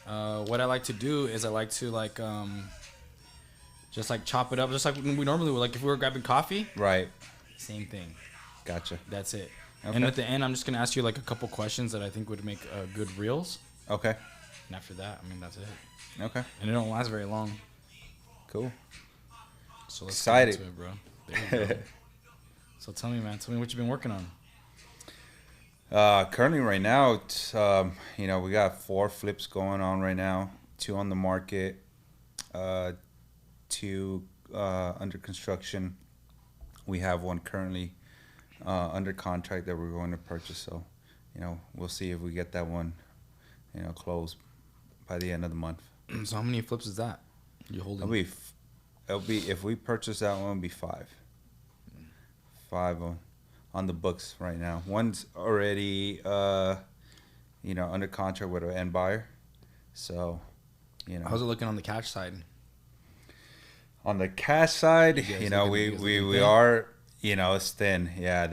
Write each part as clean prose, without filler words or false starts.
What I like to do is I like to just like chop it up, just like we normally would. Like if we were grabbing coffee, Right. same thing. Gotcha. That's it. And Okay. at the end, I'm just gonna ask you like a couple questions that I think would make good reels. Okay. And after that, I mean that's it. Okay. And it don't last very long. Cool. So let's get Excited. into it, bro. There you go. So tell me, man. Tell me what you've been working on. Currently, right now, we got 4 flips going on right now. 2 on the market. 2 under construction. We have 1 currently under contract that we're going to purchase. So, we'll see if we get that one, closed by the end of the month. So how many flips is that you holding? It'll be if we purchase that one, it'll be 5. 5 on the books right now. One's already under contract with an end buyer. So, How's it looking on the cash side? On the cash side, You guys looking we thin? are, it's thin. Yeah,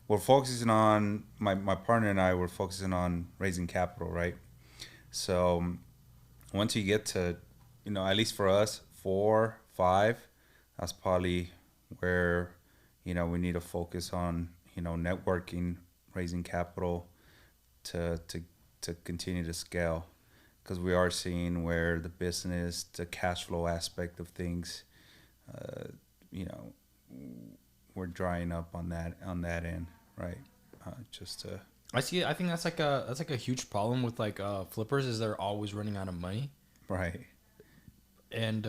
we're focusing on, my partner and I, we're focusing on raising capital, right? So once you get to, at least for us, 4, 5, that's probably where, we need to focus on, networking, raising capital to continue to scale. Because we are seeing where the business, the cash flow aspect of things, you know, we're drying up on that end, right? Just to I see. I think that's like a huge problem with flippers is they're always running out of money. right, And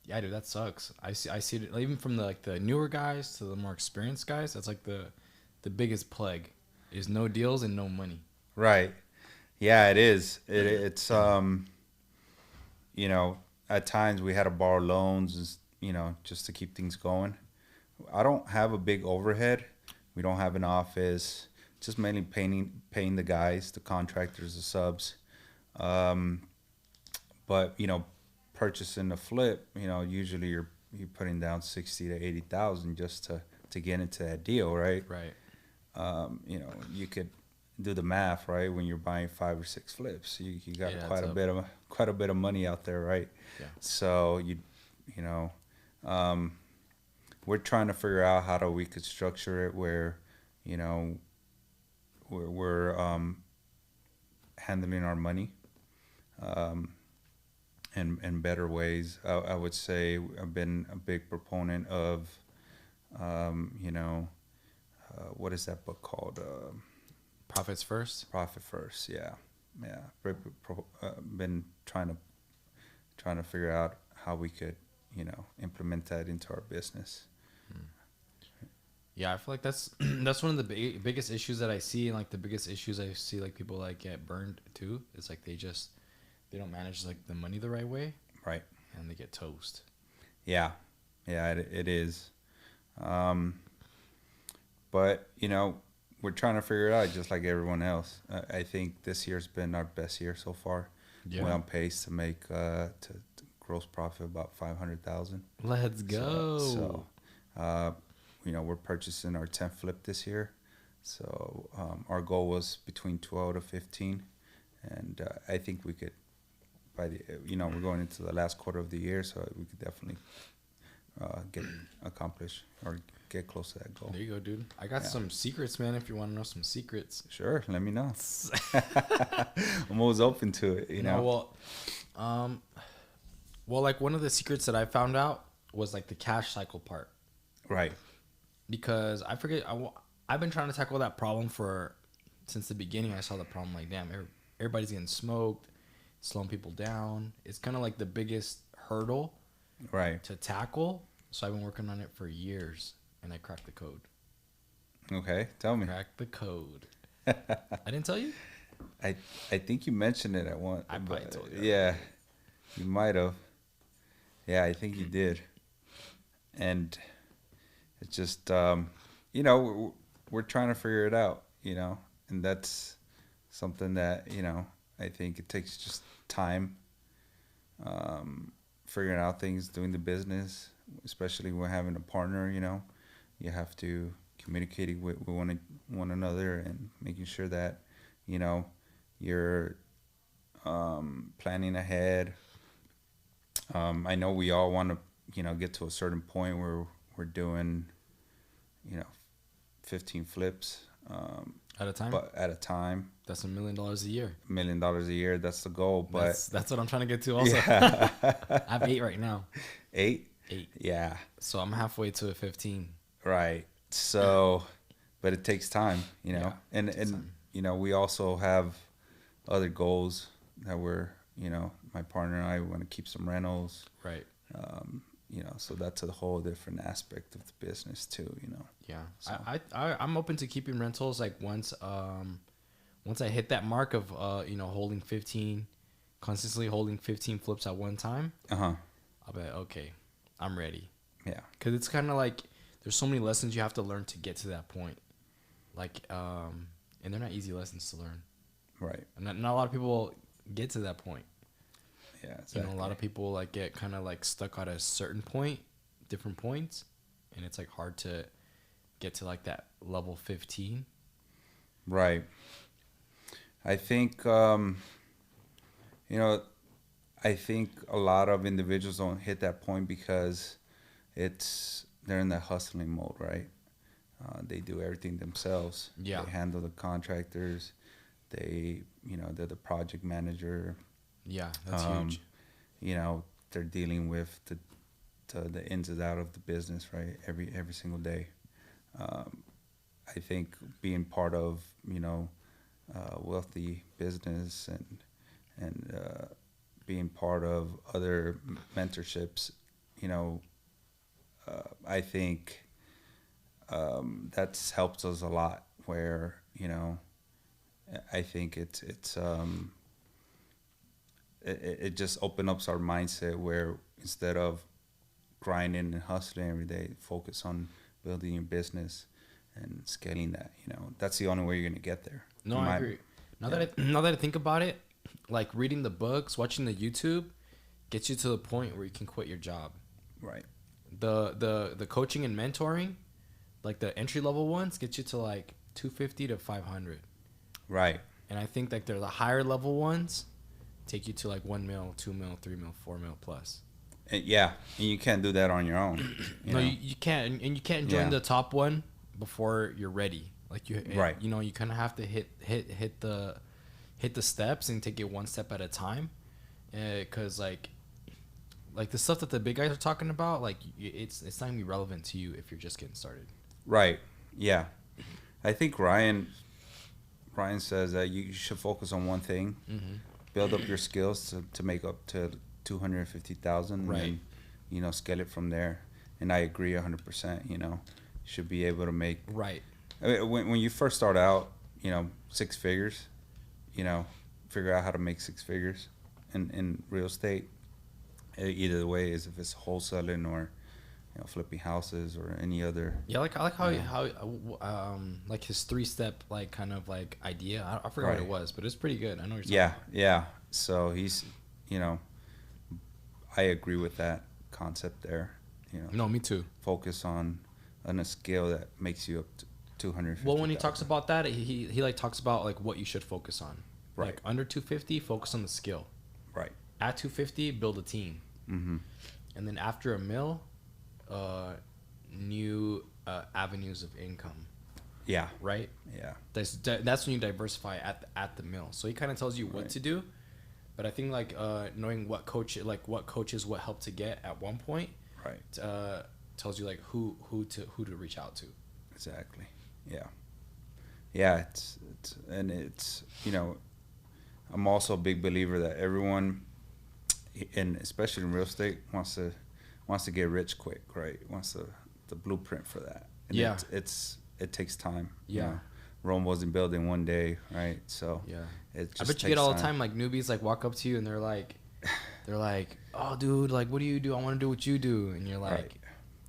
yeah, dude, that sucks. I see it even from the newer guys to the more experienced guys. That's like the biggest plague is no deals and no money. right. Yeah, it is. It's at times we had to borrow loans, just to keep things going. I don't have a big overhead. We don't have an office. Just mainly paying the guys, the contractors, the subs. But purchasing a flip, usually you're putting down 60 to 80,000 just to get into that deal, right? Right. You could do the math, right? When you're buying 5 or 6 flips, you got Yeah, quite a bit of money out there, right? Yeah. So we're trying to figure out how we could structure it where we're handling our money in better ways. I would say I've been a big proponent of what is that book called? Profits first. Profit First. Yeah. Been trying to figure out how we could implement that into our business. Yeah, I feel like that's that's one of the biggest issues that I see, and like the biggest issues I see people get burned too. It's like they don't manage the money the right way, Right. and they get toast. Yeah. Yeah. It is. But we're trying to figure it out just like everyone else. I think this year's been our best year so far. Yeah. We're on pace to make to gross profit about 500,000. Let's go. So we're purchasing our 10th flip this year. So our goal was between 12 to 15, and I think we could by the we're going into the last quarter of the year, so we could definitely get accomplished or get close to that goal. There you go, dude. I got some secrets, man. If you want to know some secrets, Sure, let me know. I'm always open to it. Well, like one of the secrets that I found out was like the cash cycle part. Right. Because I forget, I've been trying to tackle that problem since the beginning. I saw the problem like, damn, everybody's getting smoked, slowing people down. It's kind of like the biggest hurdle Right. to tackle. So I've been working on it for years, and I cracked the code. Okay, tell me. Cracked the code. I didn't tell you? I think you mentioned it at one. I probably told you. Yeah, you might have. Yeah, I think you did. And it's just we're trying to figure it out, and that's something that I think it takes just time, figuring out things, doing the business, especially when having a partner. You have to communicate with one another and making sure that you're planning ahead. I know we all want to, get to a certain point where we're doing, you know, 15 flips, At a time. but at a time. That's $1 million a year. $1 million a year. That's the goal. But That's what I'm trying to get to. Also, yeah. I have 8 right now. 8? 8. Yeah. So I'm halfway to a 15. Right. So, but it takes time, Yeah, and time. we also have other goals that my partner and I want to keep some rentals. Right. So that's a whole different aspect of the business too, Yeah. So. I'm open to keeping rentals like once I hit that mark of holding 15, consistently holding 15 flips at one time. Uh-huh. I'll be like, okay, I'm ready. Yeah. Cuz it's kind of like there's so many lessons you have to learn to get to that point. Like and they're not easy lessons to learn. Right. And not a lot of people get to that point. Yeah, exactly. A lot of people like get kind of like stuck at a certain point, different points, and it's like hard to get to like that level 15. Right. I think I think a lot of individuals don't hit that point because they're in that hustling mode, right? They do everything themselves. Yeah. They handle the contractors. They're the project manager. Yeah, that's huge. They're dealing with the ins and outs of the business, right? Every single day. I think being part of wealthy business and being part of other mentorships, I think that's helped us a lot. Where I think it just opens up our mindset where instead of grinding and hustling every day, focus on building your business and scaling that. That's the only way you're gonna get there. No, I agree. Now that I think about it, like reading the books, watching the YouTube, gets you to the point where you can quit your job. Right. The coaching and mentoring, like the entry level ones, get you to like 250 to 500. Right. And I think like they're the higher level ones, take you to like 1 mil, 2 mil, 3 mil, 4 mil plus. And you can't do that on your own. You can't, and you can't join the top one before you're ready. Like you kind of have to hit the steps and take it one step at a time, because like the stuff that the big guys are talking about, like it's not gonna be relevant to you if you're just getting started. Right. Yeah. I think Ryan says that you should focus on one thing, build up your skills to make up to 250,000, right? And scale it from there. And I agree 100%. You should be able to make right. I mean, when you first start out, 6 figures, figure out how to make 6 figures in real estate. Either way, is if it's wholesaling or flipping houses or any other. Yeah, I like how like his 3-step like kind of like idea. I forgot what it was, but it's pretty good. I know what you're talking about. Yeah. So he's, I agree with that concept there. No, me too. Focus on a scale that makes you up to 250. Well, when he talks about that, he like talks about like what you should focus on. Right. Like under 250, focus on the skill. Right. At 250, build a team. Mm-hmm. And then after a mil, new avenues of income. Yeah. Right. Yeah. That's when you diversify at the mill. So he kind of tells you what to do, but I think like knowing what coaches what help to get at one point. Right. Tells you like who to reach out to. Exactly. Yeah. Yeah. It's I'm also a big believer that everyone, and especially in real estate, wants to get rich quick, right? Wants the blueprint for that. And yeah. It takes time. Yeah. Rome wasn't built in one day, right? So yeah. It just I bet you get all the time like newbies like walk up to you and they're like, oh dude, like what do you do? I want to do what you do, and you're like, right.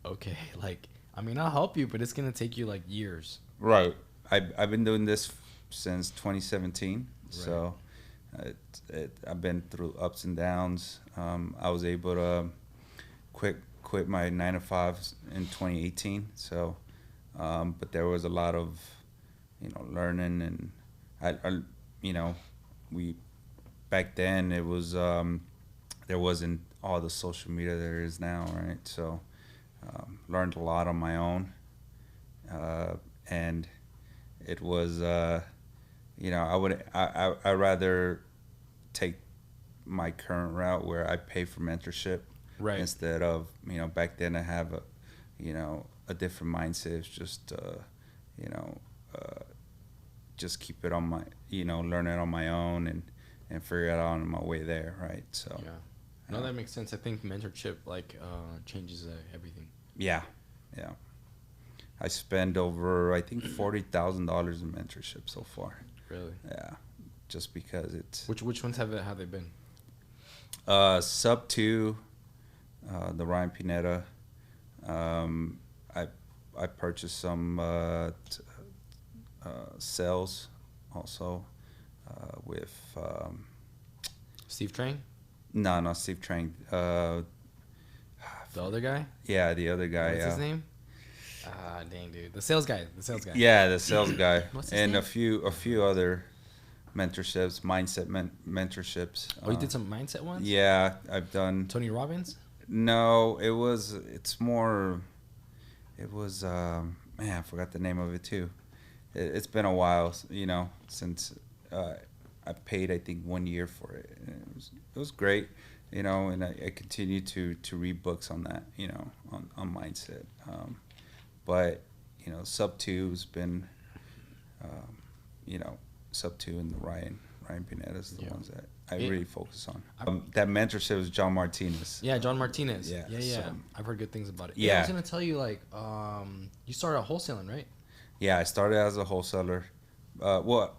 Okay, like I mean I'll help you, but it's gonna take you like years. Right. I've been doing this since 2017, right. So I've been through ups and downs. I was able to quit my 9-to-5 in 2018. So, but there was a lot of, learning, and I back then it was there wasn't all the social media there is now, right? So learned a lot on my own, and it was I rather take my current route where I pay for mentorship Right. instead of back then I have a different mindset. It's just you know uh, just keep it on my learn it on my own and figure it out on my way there, right? So Yeah. No, that makes sense. I think mentorship changes everything. yeah, yeah. I spend over I think $40,000 in mentorship so far. Really? Yeah, just because it's Which ones have they been? sub two, the Ryan Pineda. Um, I I purchased some sales also with Steve Train, no, not Steve Trank. the other guy. Yeah, the other guy. What's his name? Ah, dang, dude. The sales guy. The sales guy. Yeah, the sales guy, What's his and name? a few other mentorships, mentorships. Oh, you did some mindset ones? Yeah, I've done. Tony Robbins? No, it's more. It was man, I forgot the name of it too. It's been a while, since I paid I think 1 year for it. And it was great, and I continue to read books on that, on mindset. But sub two has been, you know, sub two and the Ryan Pineda's the Yeah. ones that I Yeah. really focus on. That mentorship was John Martinez. Yeah, John Martinez. Yeah, Yeah. so- I've heard good things about it. Yeah. I was gonna tell you you started wholesaling, right? Yeah, I started as a wholesaler. Well,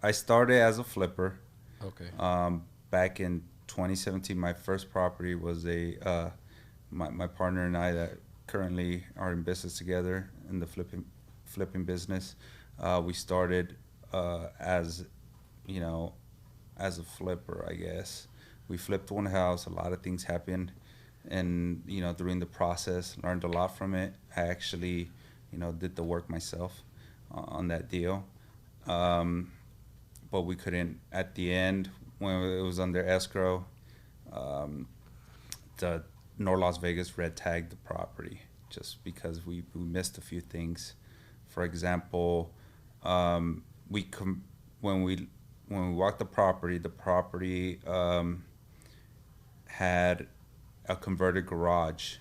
I started as a flipper. Okay. Back in 2017, my first property was my partner and I that currently are in business together in the flipping business. We started as as a flipper, I guess. We flipped one house. A lot of things happened, and during the process, learned a lot from it. I actually did the work myself on that deal. But we couldn't, at the end, when it was under escrow, the North Las Vegas red tagged the property just because we missed a few things. For example, when we walked the property had a converted garage,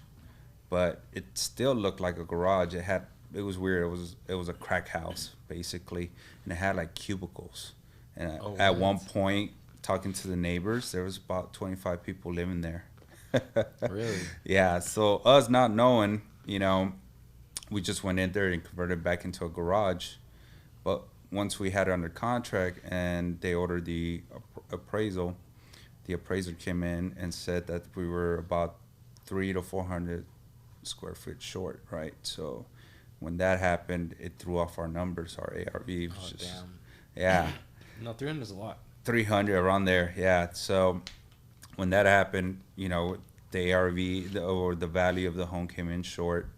but it still looked like a garage. It was weird. It was a crack house basically, and it had like cubicles. And at one point, talking to the neighbors, there was about 25 people living there. Really? Yeah. So us not knowing, we just went in there and converted it back into a garage. But once we had it under contract and they ordered the appraisal, the appraiser came in and said that we were about 300 to 400 square feet short, right? So when that happened, it threw off our numbers, our ARV. Oh, Was just, damn. yeah. No, 300 is a lot. 300 around there, yeah. So when that happened, the ARV or the value of the home came in short.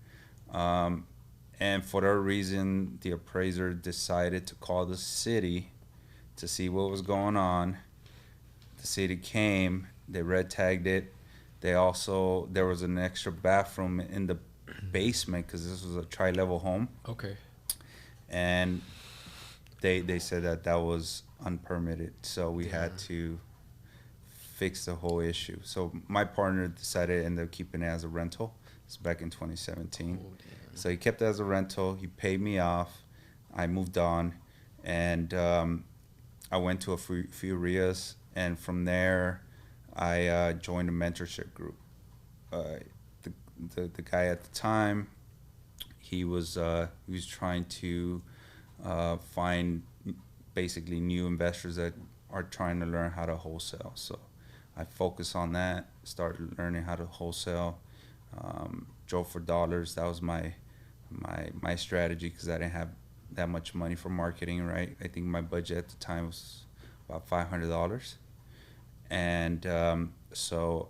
And for that reason, the appraiser decided to call the city to see what was going on. The city came, they red tagged it. There was an extra bathroom in the basement because this was a tri-level home. Okay. And they said that was unpermitted, so we had to fix the whole issue. So my partner decided to end up keeping it as a rental. It's back in 2017. Oh, damn. So he kept it as a rental. He paid me off. I moved on, and I went to a few RIAs, and from there, I joined a mentorship group. The guy at the time, he was trying to find basically new investors that are trying to learn how to wholesale. So I focused on that. Started learning how to wholesale. Drove for dollars. That was my strategy because I didn't have that much money for marketing, right? I think my budget at the time was about $500, and so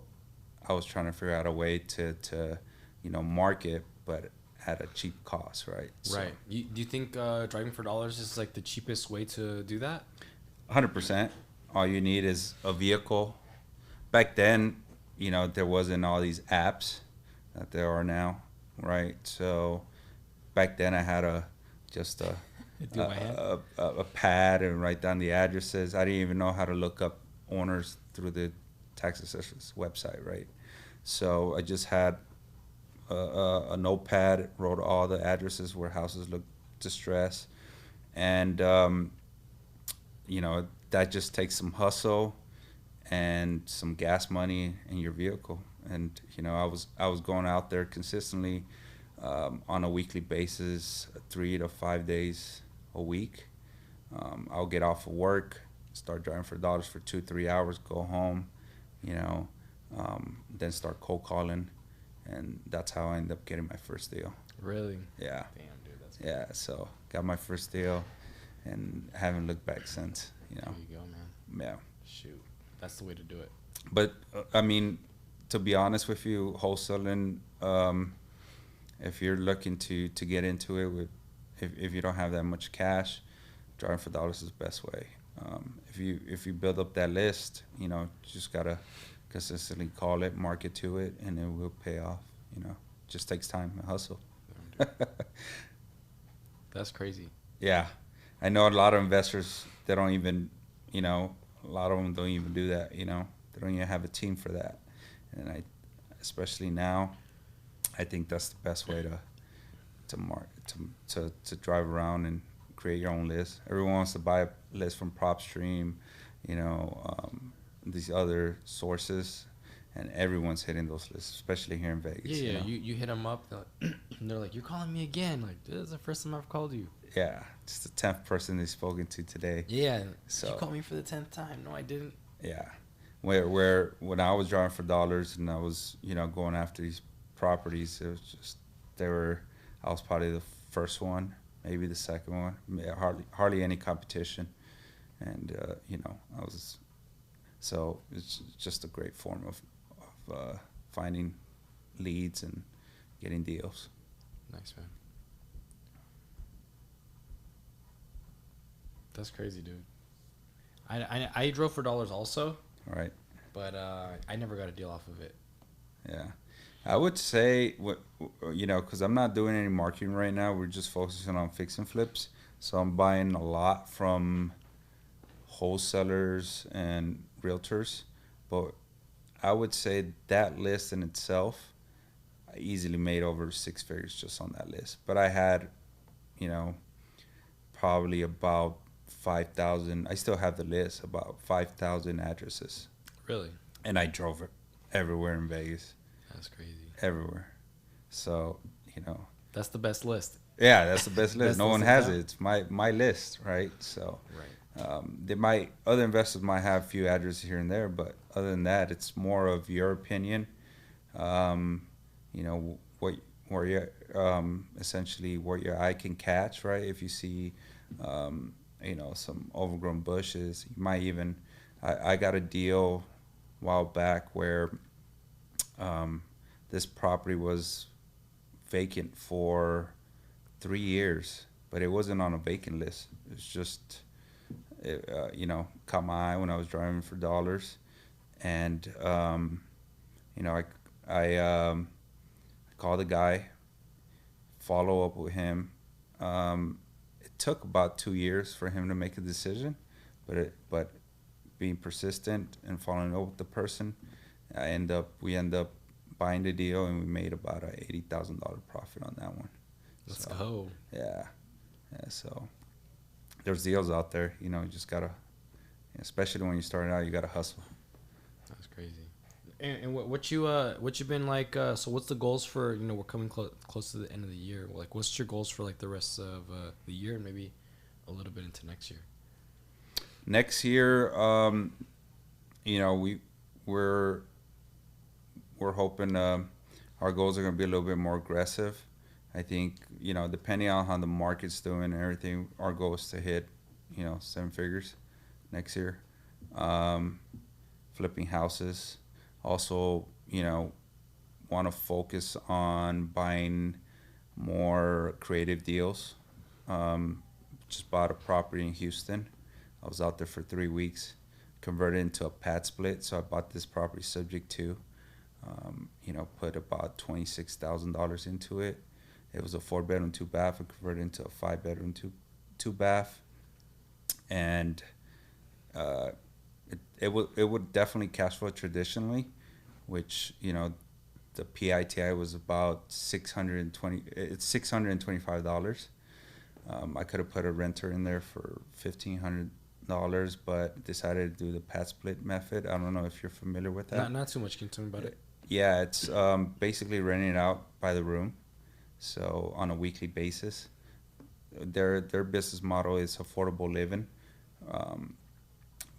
I was trying to figure out a way to market, but at a cheap cost, right? So, Right. Do you think driving for dollars is like the cheapest way to do that? 100%. all you need is a vehicle. Back then, there wasn't all these apps that there are now, right? So back then I had just Do it by hand. a pad and write down the addresses. I didn't even know how to look up owners through the tax assessor's website, right? So I just had a notepad, wrote all the addresses where houses look distressed, and that just takes some hustle and some gas money in your vehicle. And I was going out there consistently on a weekly basis, 3 to 5 days a week. I'll get off of work, start driving for dollars for 2 3 hours, go home, you know, then start cold calling, and that's how I end up getting my first deal. Really? Yeah, Damn, dude, that's yeah. So got my first deal, and haven't looked back since. There you go, man. Yeah. Shoot, that's the way to do it. But I mean, to be honest with you, wholesaling, if you're looking to get into it if you don't have that much cash, driving for dollars is the best way. If you build up that list, you just gotta consistently call it, market to it, and it will pay off. Just takes time and hustle. That's crazy. Yeah, I know a lot of investors. They don't even, a lot of them don't even do that. They don't even have a team for that. And especially now, I think that's the best way to drive around and create your own list. Everyone wants to buy a list from PropStream, these other sources, and everyone's hitting those lists, especially here in Vegas. Yeah, you hit them up, they're like, you're calling me again. Like, this is the first time I've called you. Yeah, it's the 10th person they've spoken to today. Yeah, so you called me for the 10th time. No, I didn't. Yeah, where when I was driving for dollars and I was going after these properties, it was just I was probably the first one, maybe the second one. Hardly any competition, and I was. So it's just a great form of finding leads and getting deals. Nice, man. That's crazy, dude. I drove for dollars also. Right. But I never got a deal off of it. Yeah. I would say, because I'm not doing any marketing right now. We're just focusing on fix and flips. So I'm buying a lot from wholesalers and realtors. But I would say that list in itself, I easily made over 6 figures just on that list. But I had, probably about 5,000. I still have the list, about 5,000 addresses. Really? And I drove it everywhere in Vegas. That's crazy. Everywhere. So, That's the best list. Yeah, that's the best list. Best No one list has in it. It's my list, right? So, right. other investors might have a few addresses here and there, but other than that, it's more of your opinion. Where you essentially what your eye can catch, right? If you see, some overgrown bushes, you might even. I got a deal a while back where this property was vacant for 3 years, but it wasn't on a vacant list. It was just, caught my eye when I was driving for dollars, and I called the guy, follow up with him. It took about 2 years for him to make a decision, but being persistent and following up with the person, we end up buying the deal, and we made about a $80,000 profit on that one. Let's go. Yeah. So there's deals out there. You just gotta, especially when you're starting out, you gotta hustle. That's crazy. And what you been like? So what's the goals for? We're coming close to the end of the year. Like, what's your goals for like the rest of the year, and maybe a little bit into next year? Next year, we're hoping our goals are going to be a little bit more aggressive. I think, depending on how the market's doing and everything, our goal is to hit, 7 figures next year. Flipping houses. Also, want to focus on buying more creative deals. Just bought a property in Houston. I was out there for 3 weeks. converted into a pad split. So I bought this property subject to, put about $26,000 into it. It was a 4-bedroom, 2-bath. I converted into a 5-bedroom, two-bath, and it would definitely cash flow traditionally, which the PITI was about $625. I could have put a renter in there for $1,500, but decided to do the pad split method. I don't know if you're familiar with that. Not too much. Can you tell me about it? Yeah, it's basically renting it out by the room, so on a weekly basis. Their business model is affordable living,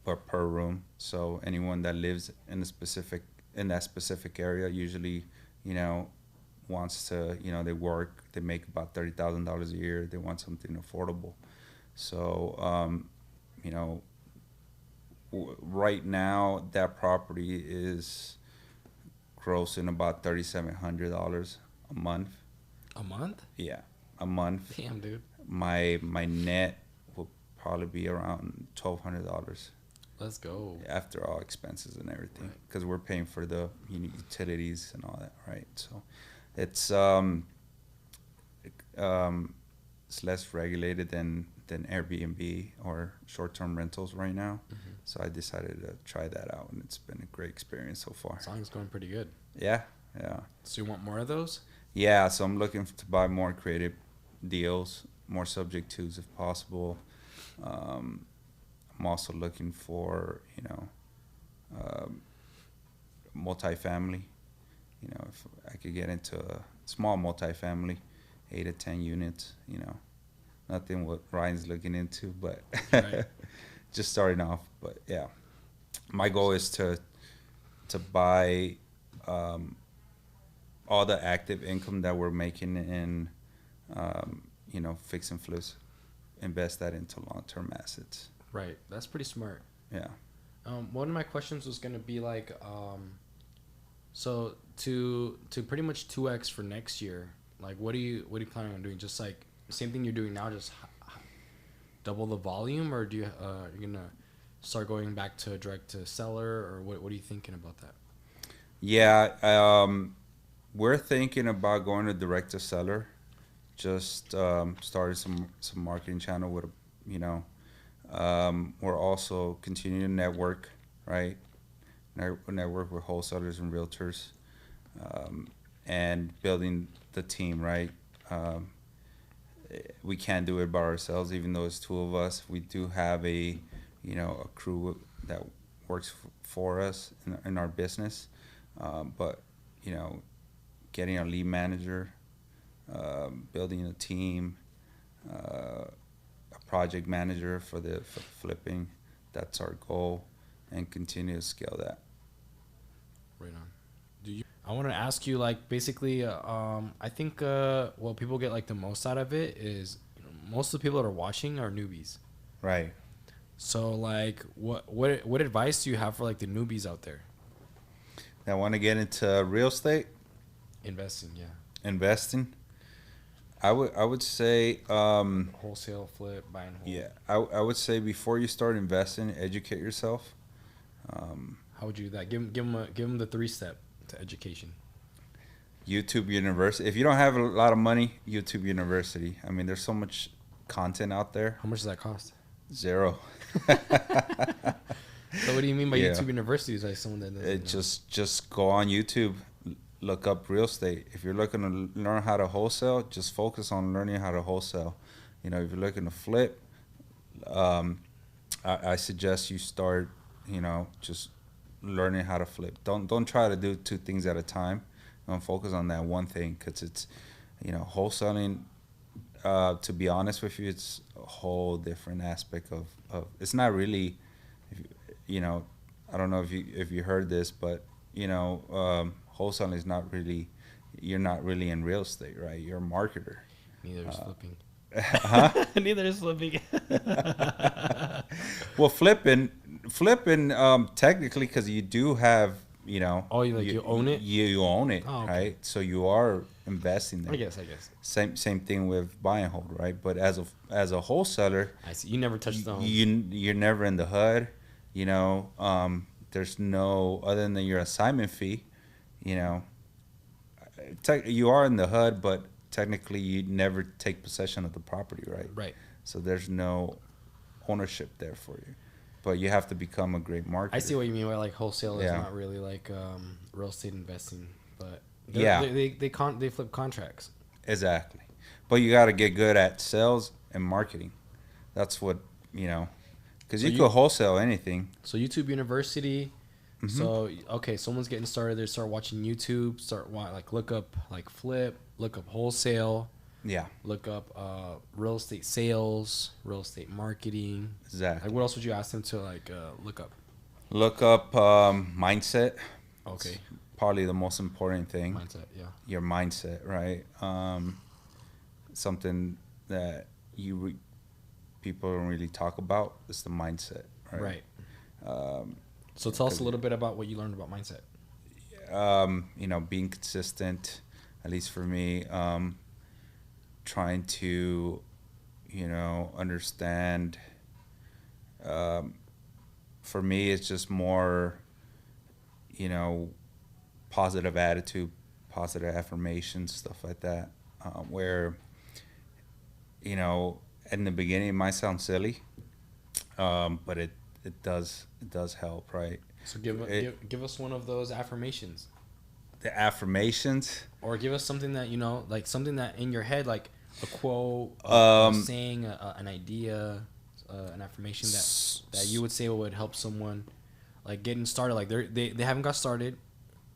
but per room. So anyone that lives in that specific area usually, wants to, they work, they make about $30,000 a year. They want something affordable. So, right now that property is grossing about $3,700 a month. A month? Yeah, a month. Damn, dude. My net will probably be around $1,200. Let's go. After all expenses and everything, because we're paying for the utilities and all that, right? So it's less regulated than Airbnb or short-term rentals right now. Mm-hmm. So I decided to try that out, and it's been a great experience so far. Song's going pretty good. Yeah. So you want more of those? Yeah, so I'm looking to buy more creative deals, more subject twos if possible. I'm also looking for, multifamily. If I could get into a small multifamily, 8 to 10 units, nothing what Ryan's looking into, but Right. just starting off. But yeah, my goal is to buy all the active income that we're making in, fix and flips, invest that into long-term assets. Right. That's pretty smart. Yeah. One of my questions was gonna be like, so to pretty much 2x for next year, like what are you planning on doing? Just like same thing you're doing now, just double the volume, or do you you're gonna start going back to direct to seller, or what are you thinking about that? Yeah, we're thinking about going to direct to seller. Just started some marketing channel with we're also continuing to network, right? Network with wholesalers and realtors, and building the team, right? We can't do it by ourselves, even though it's 2 of us. We do have a crew that works for us in our business, but getting a lead manager, building a team, a project manager for the flipping, that's our goal, and continue to scale that. Right on. I want to ask you, like, basically, I think what people get like the most out of it is most of the people that are watching are newbies. Right. So like, what advice do you have for like the newbies out there? That want to get into real estate? Investing, yeah. Investing? I would say Wholesale, flip, buy and hold. yeah. I would say before you start investing, educate yourself. How would you do that? Give them the 3-step to education. YouTube University. If you don't have a lot of money, YouTube University. I mean, there's so much content out there. How much does that cost? 0. So what do you mean by Yeah. YouTube University? Is like someone that doesn't know? Just go on YouTube, look up real estate. If you're looking to learn how to wholesale, just focus on learning how to wholesale. If you're looking to flip, I suggest you start, just learning how to flip. Don't try to do 2 things at a time. Don't focus on that one thing, because it's, wholesaling. To be honest with you, it's a whole different aspect of it's not really, I don't know if you heard this, but wholesaling is not really, you're not really in real estate, right? You're a marketer. Neither is flipping. Huh? Neither is flipping. Well, flipping, technically, because you do have, Oh, you own it? You own it, Oh, okay. right? So you are investing there. I guess. Same thing with buy and hold, right? But as a wholesaler, I see. You never touched the home. you're never in the HUD. There's no other than your assignment fee. You know, you are in the HUD, but technically you never take possession of the property, right? Right. So there's no ownership there for you, but you have to become a great I see marketer. what you mean by like wholesale is Yeah, not really like real estate investing, but yeah, they flip contracts. exactly. But you got to get good at sales and marketing. That's what you know, because So you could you wholesale anything. so YouTube University. Hmm. So okay, someone's getting started. They start watching YouTube. Like look up like flip, look up wholesale, Yeah, look up real estate sales, real estate marketing. Like exactly. what else would you ask them to like look up? Look up mindset. It's Okay, probably the most important thing. mindset. Yeah. Your mindset, right? Something that people don't really talk about is the mindset, right? Right. Um, So tell us a because little bit about what you learned about mindset. being consistent, at least for me, trying to, understand. Um, for me, it's just more, you know, positive attitude, positive affirmations, stuff like that. Where, in the beginning, it might sound silly, but it does help, right? So It, give us one of those affirmations, the affirmations. or give us something that you know, like something that in your head, like a quote, a Um, saying, an idea, an affirmation s- that you s- would say would help someone like getting started. Like they haven't got started,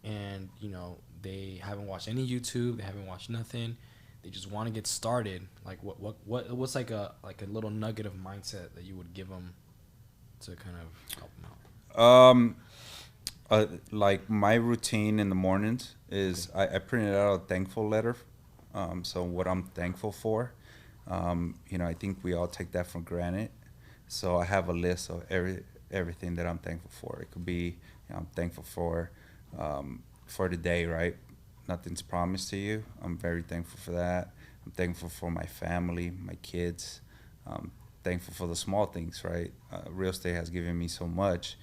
and you know they haven't watched any YouTube, they haven't watched nothing. They just want to get started. Like what's like a little nugget of mindset that you would give them to kind of help them out. um, like my routine in the mornings Okay. is I printed out a thankful letter. So what I'm thankful for, I think we all take that for granted. So I have a list of everything that I'm thankful for. It could be, I'm thankful for the day, right? Nothing's promised to you. I'm very thankful for that. I'm thankful for my family, my kids. Thankful for the small things, right? Real estate has given me so much.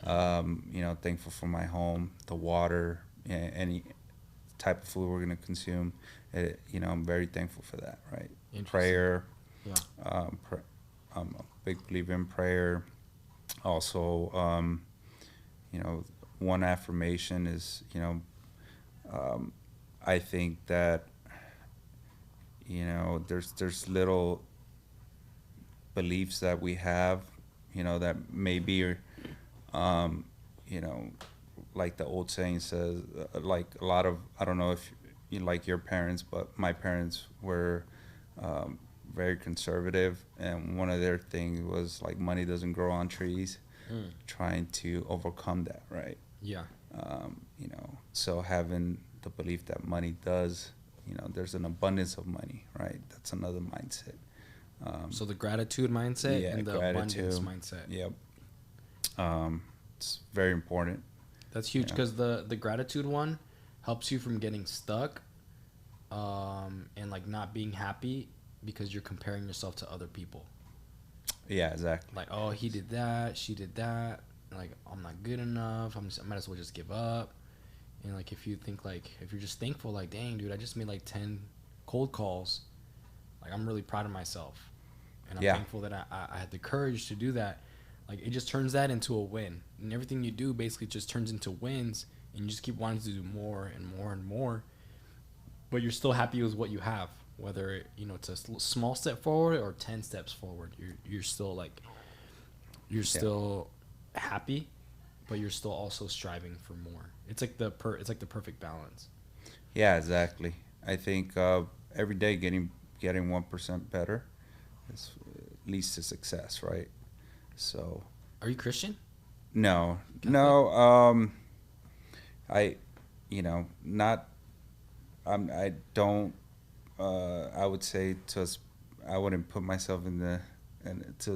Thankful for my home, the water, any type of food we're gonna consume. I'm very thankful for that, right? Interesting. Prayer. Yeah. I'm a big believer in prayer. Also, you know, one affirmation is, um, I think that there's little beliefs that we have, that maybe, um, you know, like the old saying says, like a lot of, I don't know if you like your parents, but my parents were um, very conservative, and one of their things was like money doesn't grow on trees. Mm. Trying to overcome that, right? Yeah. So having the belief that money does, there's an abundance of money, right? That's another mindset. So the gratitude mindset Yeah, and the abundance gratitude. mindset. Yep. It's very important. That's huge Yeah. because the gratitude one helps you from getting stuck, and like not being happy because you're comparing yourself to other people. Yeah, exactly. Like, oh, he did that, she did that. Like, I'm not good enough. I might as well just give up. And like, if you're just thankful, like, dang, dude, I just made like 10 cold calls. Like, I'm really proud of myself, and I'm Yeah. thankful that I had the courage to do that. Like, it just turns that into a win, and everything you do basically just turns into wins, and you just keep wanting to do more and more and more. But you're still happy with what you have, whether it's a small step forward or 10 steps forward. You're still like you're Yeah. still happy, but you're still also striving for more. It's like the perfect balance. Yeah, exactly. I think every day getting 1% better is leads to success, right? So Are you Christian? no, Catholic? no. I, not. I don't. I would say I wouldn't put myself in the and to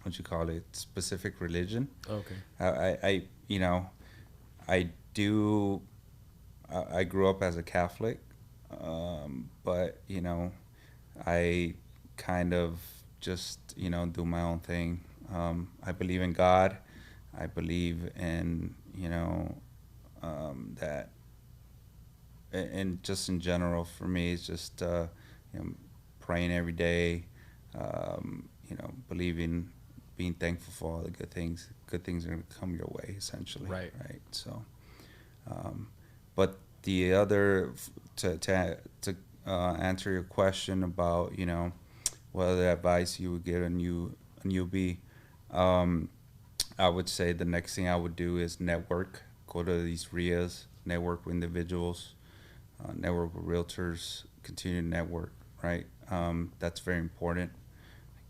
what you call it, specific religion. Okay. I I do. I grew up as a Catholic, but I kind of just do my own thing. I believe in God. I believe in, that, and just in general for me, it's just, praying every day, believing, being thankful for all the good things. Good things are going to come your way, essentially. Right. Right. So, but the other, to answer your question about, what other advice you would give a newbie, um, I would say the next thing I would do is network. Go to these RIAs, network with individuals, network with realtors, continue to network. Right. That's very important.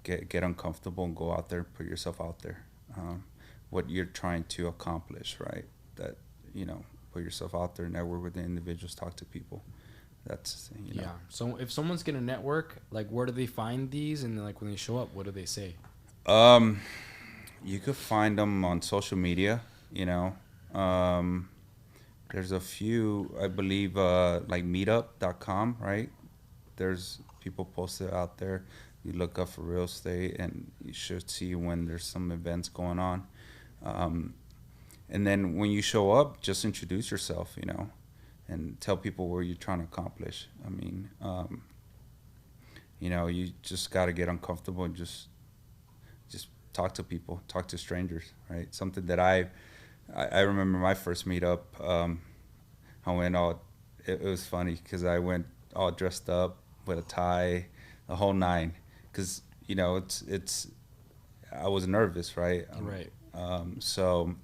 Get uncomfortable and go out there, put yourself out there. What you're trying to accomplish. Right. That, put yourself out there, network with the individuals, talk to people. That's, Yeah. So if someone's gonna network, like, where do they find these? And then, like, when they show up, what do they say? Um, you could find them on social media. You know, um, there's a few, I believe, like meetup.com, right? There's people posted out there. You look up for real estate, and you should see when there's some events going on. Um, and then when you show up, just introduce yourself, and tell people what you're trying to accomplish. I mean, you just got to get uncomfortable and just talk to people, talk to strangers, right? Something that I remember my first meetup. I went all. It was funny because I went all dressed up with a tie, the whole nine, because it's. I was nervous, right? Right. So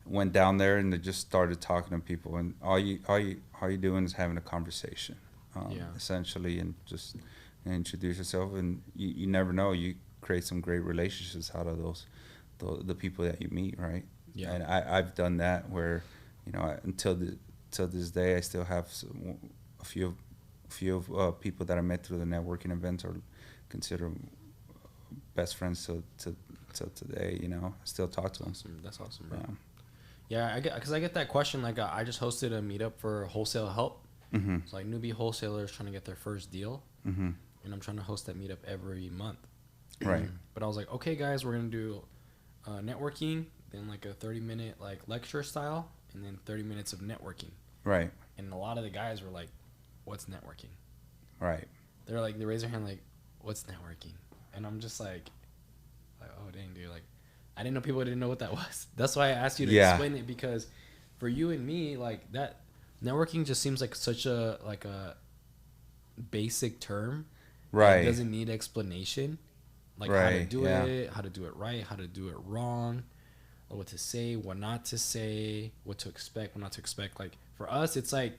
went down there and they just started talking to people, and all you doing is having a conversation, Yeah. essentially, and just introduce yourself, and you never know, you create some great relationships out of those, the people that you meet, right? Yeah. And I've done that where, till this day I still have a few of people that I met through the networking events are considered best friends till today. I still talk to them. Awesome. That's awesome, bro. Yeah. Yeah, I get that question. Like, I just hosted a meetup for wholesale help. Mm-hmm. It's like newbie wholesalers trying to get their first deal, Mm-hmm. and I'm trying to host that meetup every month. Right. But I was like, okay, guys, we're gonna do networking, then like a 30-minute like lecture style, and then 30 minutes of networking. Right. And a lot of the guys were like, "What's networking?" Right. They're like, they raise their hand like, "What's networking?" And I'm just like, oh dang, dude, like, I didn't know people didn't know what that was. That's why I asked you to explain it, because for you and me, like, that networking just seems like such a basic term. Right. It doesn't need explanation. Like, how to do it, how to do it right, how to do it wrong, what to say, what not to say, what to expect, what not to expect. Like, for us, it's like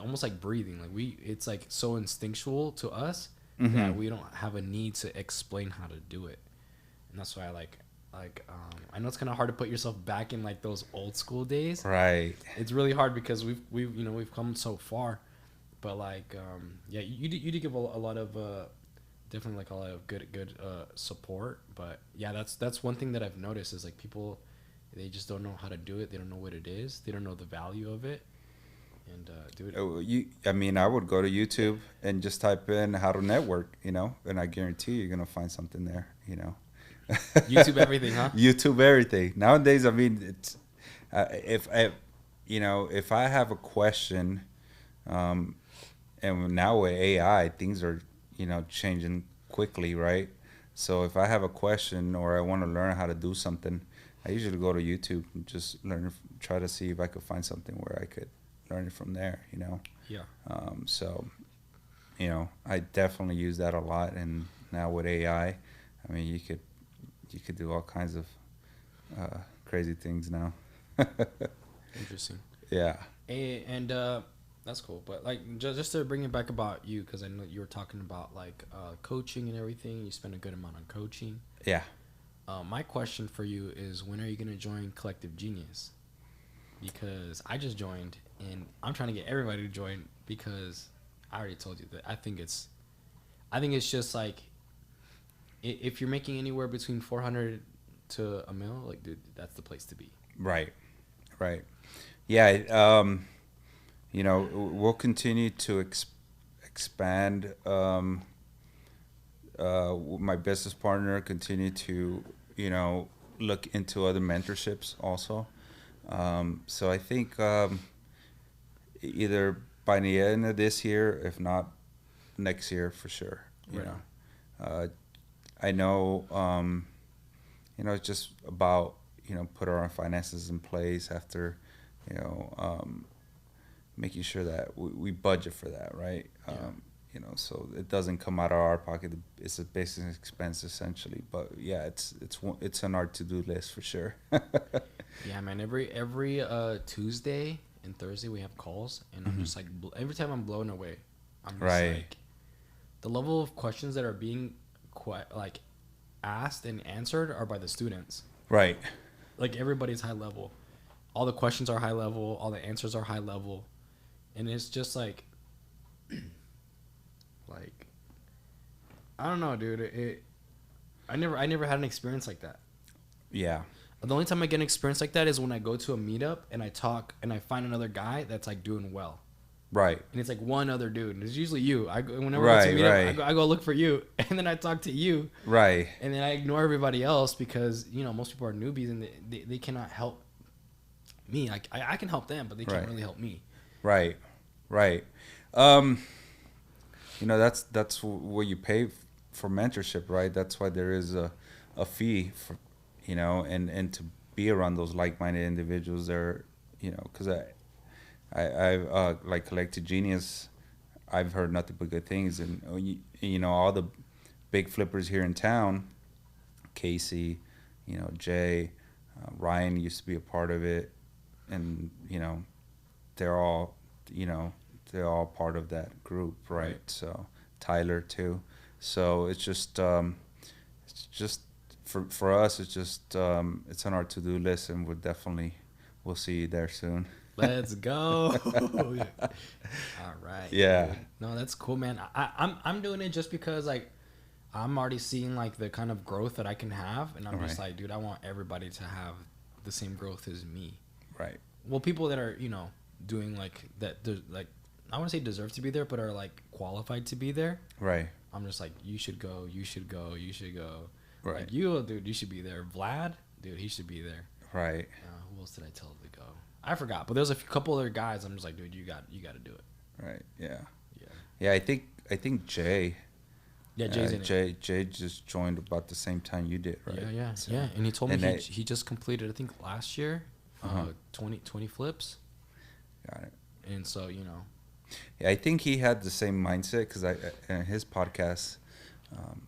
almost like breathing. Like, it's like so instinctual to us that we don't have a need to explain how to do it. And that's why I know it's kind of hard to put yourself back in like those old school days. Right. It's really hard because we've come so far, but like yeah, you did give a lot of definitely like a lot of good support. But yeah, that's one thing that I've noticed is like people, they just don't know how to do it. They don't know what it is. They don't know the value of it. And do it. I would go to YouTube and just type in how to network, and I guarantee you're gonna find something there, YouTube everything, huh? YouTube everything. Nowadays, I mean, it's if I have a question, and now with AI, things are changing quickly, right? So if I have a question or I want to learn how to do something, I usually go to YouTube and just try to see if I could find something where I could learn it from there, Yeah. So, I definitely use that a lot, and now with AI, I mean, you could do all kinds of crazy things now. Interesting. Yeah. And that's cool. But like, just to bring it back about you, because I know you were talking about like coaching and everything. You spend a good amount on coaching. Yeah. My question for you is, when are you gonna join Collective Genius? Because I just joined, and I'm trying to get everybody to join, because I already told you that I think it's just like, if you're making anywhere between 400 to a mil, like, dude, that's the place to be. Right. Yeah. We'll continue to expand my business partner continue to, look into other mentorships also. So I think either by the end of this year, if not next year for sure. Right. Uh, I know, it's just about, put our finances in place after, you know, um, making sure that we budget for that, right? Yeah. So it doesn't come out of our pocket. It's a business expense essentially. But yeah, it's on our to-do list for sure. Yeah, man. Every Tuesday and Thursday we have calls, and I'm just like every time I'm blown away. I'm just Right. like the level of questions that are being like asked and answered are by the students. Right. Like everybody's high level. All the questions are high level. All the answers are high level, and it's just like, like, I don't know, dude. I never had an experience like that. Yeah. The only time I get an experience like that is when I go to a meetup and I talk and I find another guy that's like doing well. Right. And it's like one other dude. And it's usually you. Whenever Right, I go to a right. meetup, I go look for you, and then I talk to you, Right. and then I ignore everybody else because most people are newbies and they cannot help me. I can help them, but they can't Right. really help me. Right. Right. That's what you pay for mentorship, right? That's why there is a fee for, and to be around those like-minded individuals there, because I like Collected Genius, I've heard nothing but good things, and all the big flippers here in town, Casey, Jay, Ryan used to be a part of it, and they're all they're all part of that group, right? So Tyler too. So it's just for us, it's just it's on our to-do list, and we'll see you there soon. Let's go. All right. Yeah. Dude. No, that's cool, man. I'm doing it just because like I'm already seeing like the kind of growth that I can have, and I'm just like, dude, I want everybody to have the same growth as me. Right. Well, people that are doing like that, like I want to say deserve to be there, but are like qualified to be there. Right. I'm just like, you should go. You should go. You should go. Right. Like, dude, you should be there. Vlad, dude, he should be there. Right. Who else did I tell to go? I forgot, but there's a couple other guys. I'm just like, dude, you got to do it. Right. Yeah. Yeah. Yeah. I think Jay. Yeah, Jay's in it. Jay just joined about the same time you did, right? Yeah. So, yeah. And he told me he just completed, I think last year, 20 flips. Got it. And so Yeah, I think he had the same mindset because in his podcast,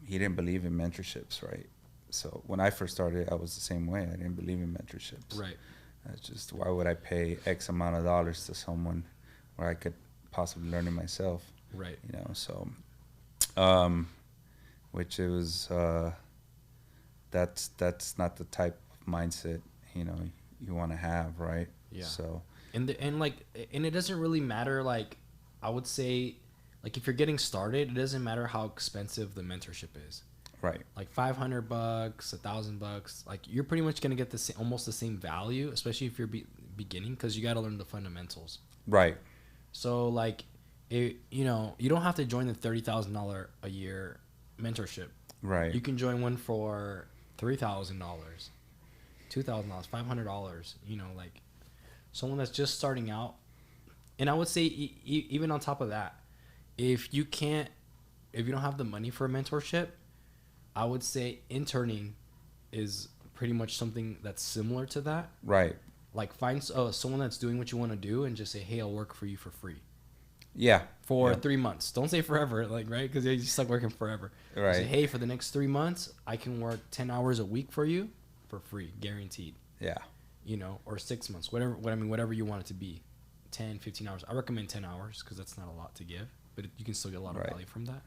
he didn't believe in mentorships, right? So when I first started, I was the same way. I didn't believe in mentorships. Right. It's just, why would I pay X amount of dollars to someone where I could possibly learn it myself? Right. So, which it was, that's not the type of mindset, you want to have, right? Yeah. So. And it doesn't really matter. Like, I would say, like if you're getting started, it doesn't matter how expensive the mentorship is. Right. Like $500, $1,000, like you're pretty much gonna get almost the same value, especially if you're beginning, because you got to learn the fundamentals. Right. So like, you don't have to join the $30,000 a year mentorship. Right. You can join one for $3,000, $2,000, $500. Like someone that's just starting out. And I would say even on top of that, if you don't have the money for a mentorship, I would say interning is pretty much something that's similar to that. Right. Like find someone that's doing what you want to do and just say, hey, I'll work for you for free. Yeah. For 3 months. Don't say forever, like, right? Because you just like working forever. Right. Say, hey, for the next 3 months, I can work 10 hours a week for you for free, guaranteed. Yeah. Or 6 months, whatever you want it to be. 10, 15 hours. I recommend 10 hours because that's not a lot to give, but you can still get a lot of value from that.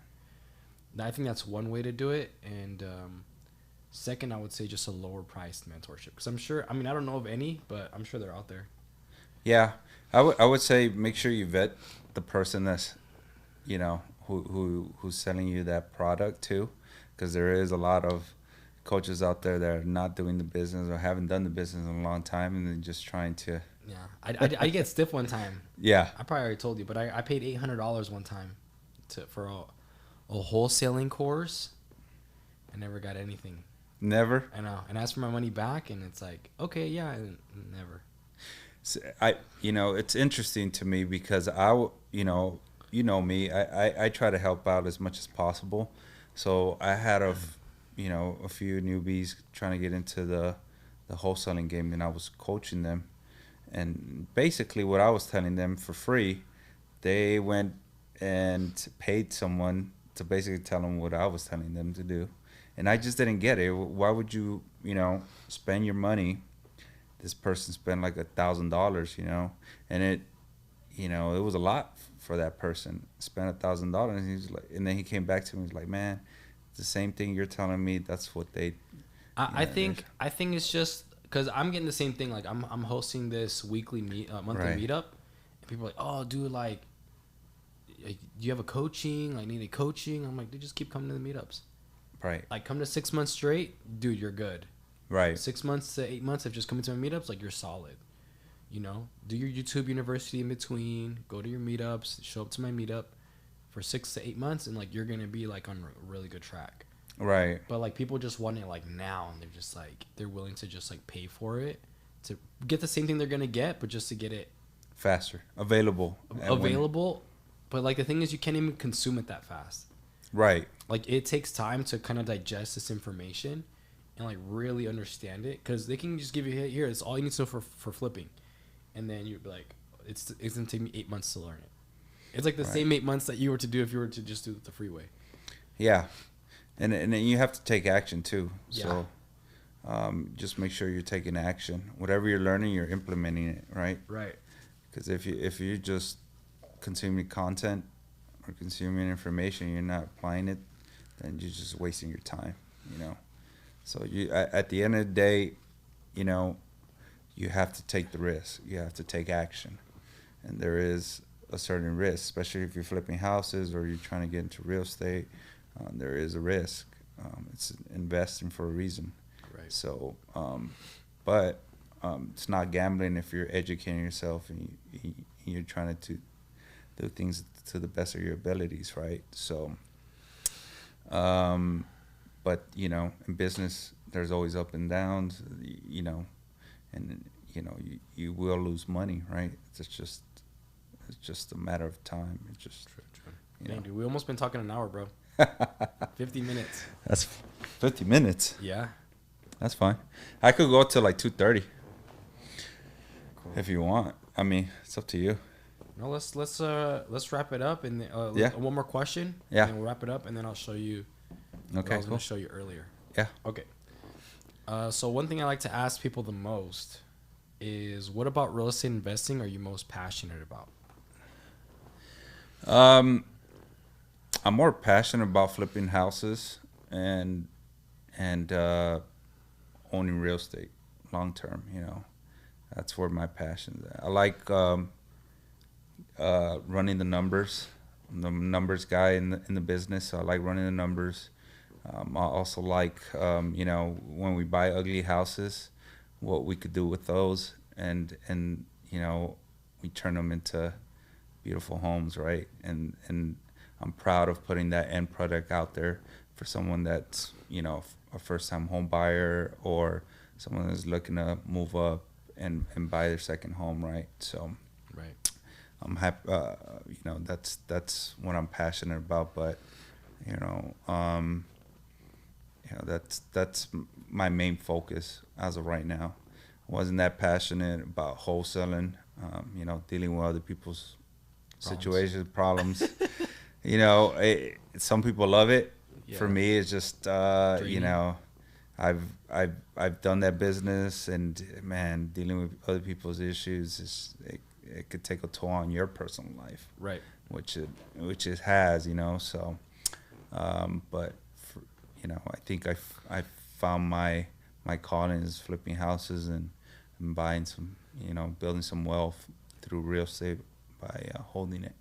I think that's one way to do it. And second, I would say just a lower priced mentorship. Because I'm sure, I don't know of any, but I'm sure they're out there. Yeah. I would say make sure you vet the person that's, who's selling you that product too. Because there is a lot of coaches out there that are not doing the business or haven't done the business in a long time and they're just trying to. Yeah. I get stiff one time. Yeah. I probably already told you, but I paid $800 one time for a wholesaling course, I never got anything. Never. I know. And asked for my money back, and it's like, okay, yeah, and never. So it's interesting to me because me, I try to help out as much as possible. So I had a few newbies trying to get into the wholesaling game, and I was coaching them. And basically, what I was telling them for free, they went and paid someone to basically tell them what I was telling them to do. And I just didn't get it. Why would you, spend your money? This person spent like $1,000, and it was a lot for that person. Spent $1,000, and he's like, and then he came back to me. He's like, man, it's the same thing you're telling me. That's what they. I think it's just because I'm getting the same thing. Like I'm hosting this weekly monthly Right. meetup, and people are like, oh, dude, like, do you have a coaching? Like, need a coaching? I'm like, dude, just keep coming to the meetups. Right. Like, come to 6 months straight, dude, you're good. Right. 6 months to 8 months of just coming to my meetups, like, you're solid. Do your YouTube University in between, go to your meetups, show up to my meetup for 6 to 8 months, and like you're gonna be like on a really good track. Right. But like people just want it like now, and they're just like they're willing to just like pay for it to get the same thing they're gonna get, but just to get it Faster. Available. available. But like the thing is, you can't even consume it that fast. Right. Like it takes time to kind of digest this information and like really understand it, because they can just give you, hey, here, it's all you need to know for flipping, and then you'd be like, it's gonna take me 8 months to learn it. It's like the Right. same 8 months that you were to do if you were to just do the freeway. Yeah. And then you have to take action too. Yeah. So just make sure you're taking action. Whatever you're learning, you're implementing it, right? Right. Because if you're just consuming content or consuming information, you're not applying it, then you're just wasting your time, So at the end of the day, you have to take the risk. You have to take action, and there is a certain risk, especially if you're flipping houses or you're trying to get into real estate. There is a risk. It's investing for a reason. Right. So, but it's not gambling if you're educating yourself and you're trying to do things to the best of your abilities, right? So, but in business, there's always up and downs, and you will lose money, right? It's just a matter of time. It's just True. Man, dude, we almost been talking an hour, bro. 50 minutes. That's 50 minutes. Yeah. That's fine. I could go till like 2:30 Cool. if you want. I mean, it's up to you. No, let's wrap it up, and Yeah. one more question. Yeah. And then we'll wrap it up, and then I'll show you. What Okay, I was cool. gonna show you earlier. Yeah. Okay. So one thing I like to ask people the most is, what about real estate investing are you most passionate about? I'm more passionate about flipping houses and owning real estate long term. That's where my passion is at. I like running the numbers. I'm the numbers guy in the business, so I like running the numbers. I also like when we buy ugly houses, what we could do with those, and we turn them into beautiful homes, right? And I'm proud of putting that end product out there for someone that's a first-time home buyer or someone that's looking to move up and buy their second home, right? So Right. I'm happy. That's what I'm passionate about. But that's my main focus as of right now. I wasn't that passionate about wholesaling. Dealing with other people's situations, problems. Some people love it. Yeah. For me, it's just Draining. I've done that business, and man, dealing with other people's issues it could take a toll on your personal life, Right. which it has, So, but I think I found my calling is flipping houses and buying some, building some wealth through real estate by holding it.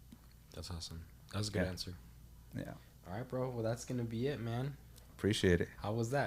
That's awesome. That was a good Yeah. answer. Yeah, All right, bro. Well, that's gonna be it, man. appreciate it. How was that?